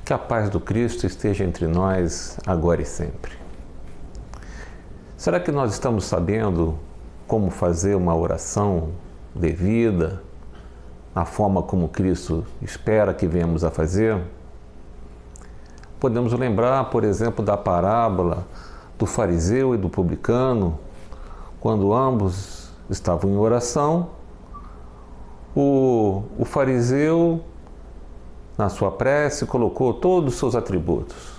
Que a paz do Cristo esteja entre nós, agora e sempre. Será que nós estamos sabendo como fazer uma oração devida, na forma como Cristo espera que venhamos a fazer? Podemos lembrar, por exemplo, da parábola do fariseu e do publicano, quando ambos estavam em oração. O fariseu, na sua prece, colocou todos os seus atributos.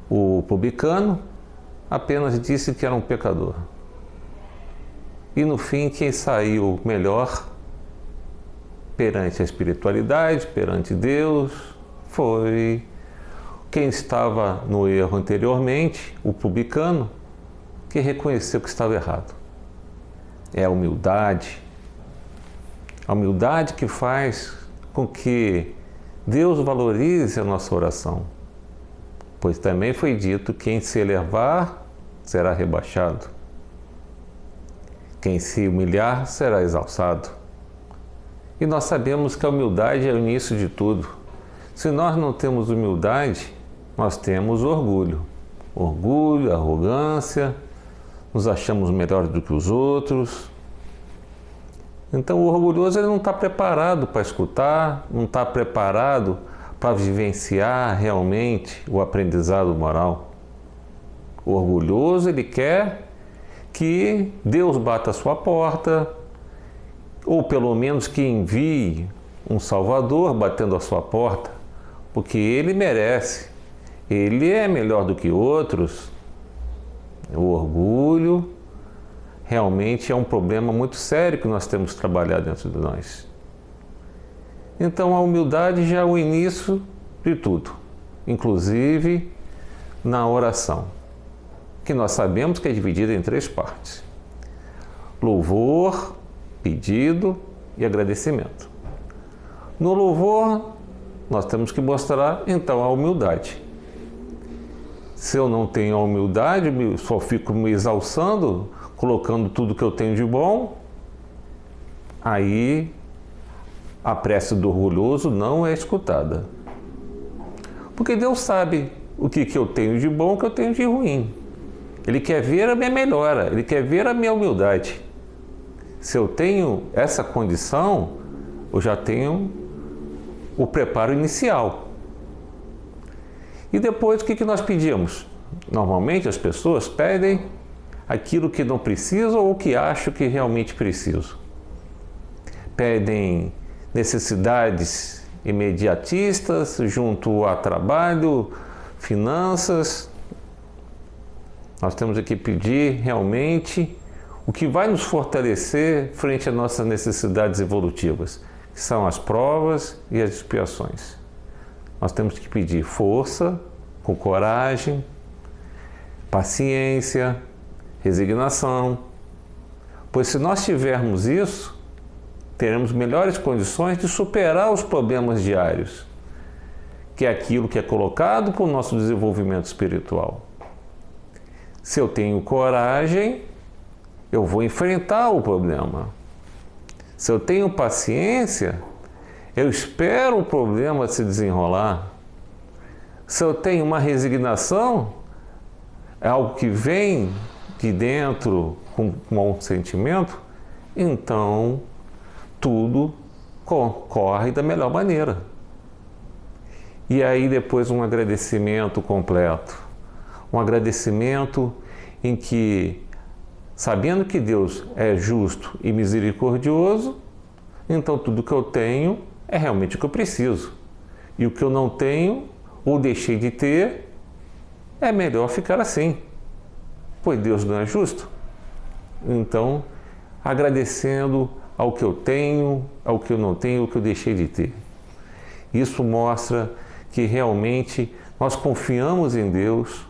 O publicano apenas disse que era um pecador. E no fim, quem saiu melhor perante a espiritualidade, perante Deus, foi quem estava no erro anteriormente, o publicano, que reconheceu que estava errado. É a humildade que faz com que Deus valorize a nossa oração, pois também foi dito: quem se elevar será rebaixado, quem se humilhar será exalçado. E nós sabemos que a humildade é o início de tudo. Se nós não temos humildade, nós temos orgulho, arrogância, nos achamos melhores do que os outros. Então o orgulhoso ele não está preparado para escutar, não está preparado para vivenciar realmente o aprendizado moral. O orgulhoso ele quer que Deus bata a sua porta, ou pelo menos que envie um Salvador batendo a sua porta, porque ele merece, ele é melhor do que outros. O orgulho realmente é um problema muito sério que nós temos que trabalhar dentro de nós. Então a humildade já é o início de tudo, inclusive na oração, que nós sabemos que é dividida em 3 partes: louvor, pedido e agradecimento. No louvor, nós temos que mostrar então a humildade. Se eu não tenho a humildade, só fico me exalçando, colocando tudo que eu tenho de bom, aí a prece do orgulhoso não é escutada. Porque Deus sabe o que eu tenho de bom e o que eu tenho de ruim. Ele quer ver a minha melhora, Ele quer ver a minha humildade. Se eu tenho essa condição, eu já tenho o preparo inicial. E depois o que nós pedimos? Normalmente as pessoas pedem aquilo que não precisam ou que acham que realmente precisam. Pedem necessidades imediatistas junto a trabalho, finanças. Nós temos que pedir realmente o que vai nos fortalecer frente às nossas necessidades evolutivas, que são as provas e as expiações. Nós temos que pedir força, com coragem, paciência, resignação, pois se nós tivermos isso, teremos melhores condições de superar os problemas diários, que é aquilo que é colocado para o nosso desenvolvimento espiritual. Se eu tenho coragem, eu vou enfrentar o problema. Se eu tenho paciência, eu espero o problema se desenrolar. Se eu tenho uma resignação, é algo que vem de dentro com um sentimento, então tudo corre da melhor maneira. E aí depois um agradecimento completo. Um agradecimento em que, sabendo que Deus é justo e misericordioso, então tudo que eu tenho é realmente o que eu preciso. E o que eu não tenho, ou deixei de ter, é melhor ficar assim. Pois Deus não é justo? Então, agradecendo ao que eu tenho, ao que eu não tenho, ao que eu deixei de ter. Isso mostra que realmente nós confiamos em Deus,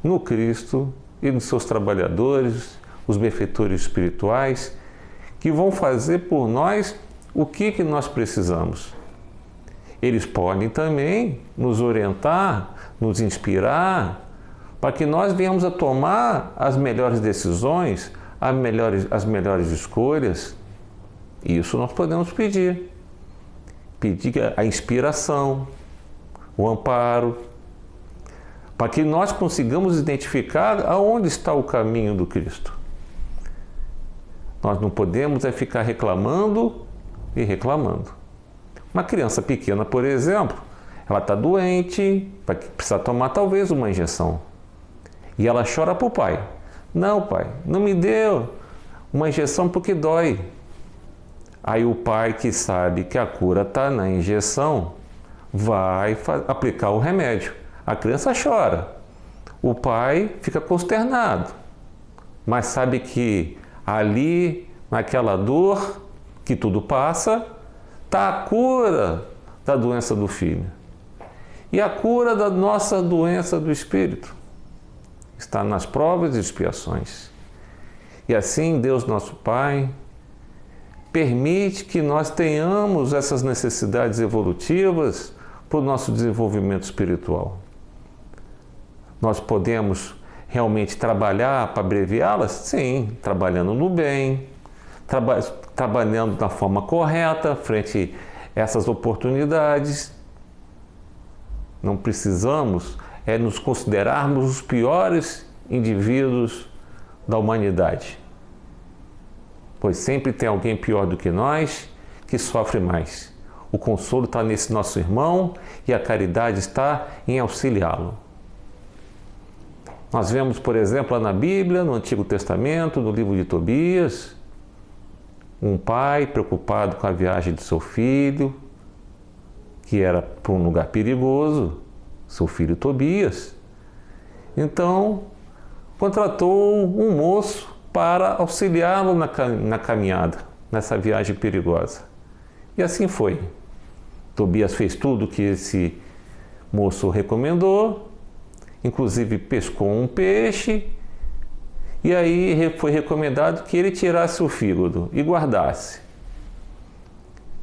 no Cristo e nos seus trabalhadores, os benfeitores espirituais, que vão fazer por nós o que nós precisamos. Eles podem também nos orientar, nos inspirar, para que nós venhamos a tomar as melhores decisões, as melhores escolhas. Isso nós podemos pedir. Pedir a inspiração, o amparo, para que nós consigamos identificar aonde está o caminho do Cristo. Nós não podemos ficar reclamando e reclamando. Uma criança pequena, por exemplo, ela está doente, vai precisar tomar talvez uma injeção. E ela chora para o pai. Não, pai, não me deu uma injeção porque dói. Aí o pai, que sabe que a cura está na injeção, vai aplicar o remédio. A criança chora. O pai fica consternado, mas sabe que ali, naquela dor, que tudo passa, está a cura da doença do filho. E a cura da nossa doença do espírito está nas provas e expiações. E assim Deus nosso Pai permite que nós tenhamos essas necessidades evolutivas para o nosso desenvolvimento espiritual. Nós podemos realmente trabalhar para abreviá-las? Sim, trabalhando no bem, trabalhando da forma correta frente a essas oportunidades. Não precisamos nos considerarmos os piores indivíduos da humanidade, pois sempre tem alguém pior do que nós que sofre mais. O consolo está nesse nosso irmão e a caridade está em auxiliá-lo. Nós vemos, por exemplo, lá na Bíblia, no Antigo Testamento, no livro de Tobias, um pai preocupado com a viagem de seu filho, que era para um lugar perigoso, seu filho Tobias. Então, contratou um moço para auxiliá-lo na caminhada, nessa viagem perigosa. E assim foi. Tobias fez tudo o que esse moço recomendou, inclusive pescou um peixe, e aí foi recomendado que ele tirasse o fígado e guardasse.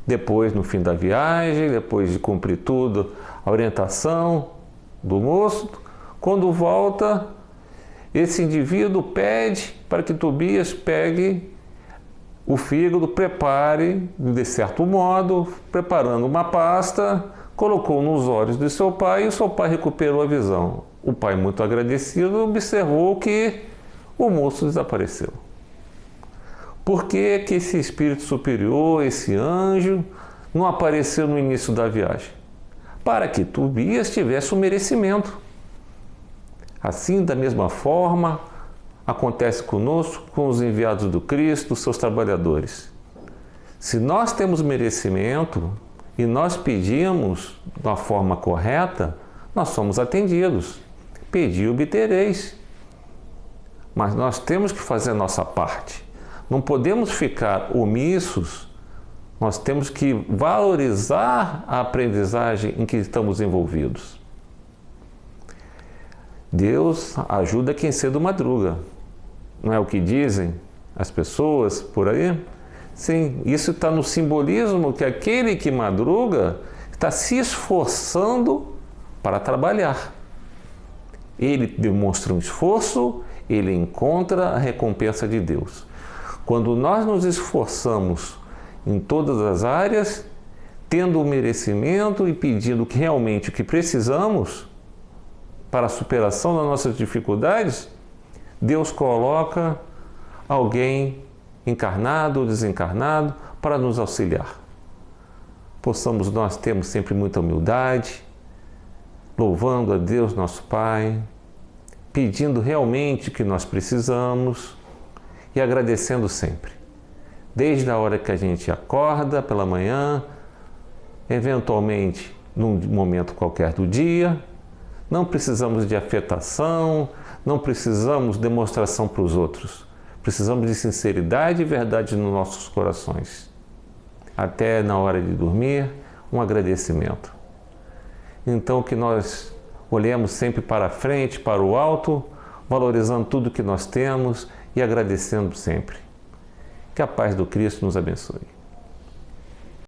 Depois, no fim da viagem, depois de cumprir tudo, a orientação do moço, quando volta, esse indivíduo pede para que Tobias pegue o fígado, prepare de certo modo, preparando uma pasta, colocou nos olhos de seu pai e o seu pai recuperou a visão. O pai, muito agradecido, observou que o moço desapareceu. Por que que esse espírito superior, esse anjo, não apareceu no início da viagem? Para que Tobias tivesse o merecimento. Assim, da mesma forma, acontece conosco, com os enviados do Cristo, seus trabalhadores. Se nós temos merecimento e nós pedimos da forma correta, nós somos atendidos. Pedi e obtereis. Mas nós temos que fazer a nossa parte. Não podemos ficar omissos, nós temos que valorizar a aprendizagem em que estamos envolvidos. Deus ajuda quem cedo madruga. Não é o que dizem as pessoas por aí? Sim, isso está no simbolismo que aquele que madruga está se esforçando para trabalhar. Ele demonstra um esforço, ele encontra a recompensa de Deus. Quando nós nos esforçamos em todas as áreas, tendo o merecimento e pedindo realmente o que precisamos para a superação das nossas dificuldades, Deus coloca alguém encarnado ou desencarnado para nos auxiliar. Possamos nós termos sempre muita humildade, louvando a Deus nosso Pai, pedindo realmente o que nós precisamos e agradecendo sempre. Desde a hora que a gente acorda pela manhã, eventualmente num momento qualquer do dia, não precisamos de afetação, não precisamos de demonstração para os outros. Precisamos de sinceridade e verdade nos nossos corações. Até na hora de dormir, um agradecimento. Então que nós olhemos sempre para frente, para o alto, valorizando tudo que nós temos e agradecendo sempre. Que a paz do Cristo nos abençoe.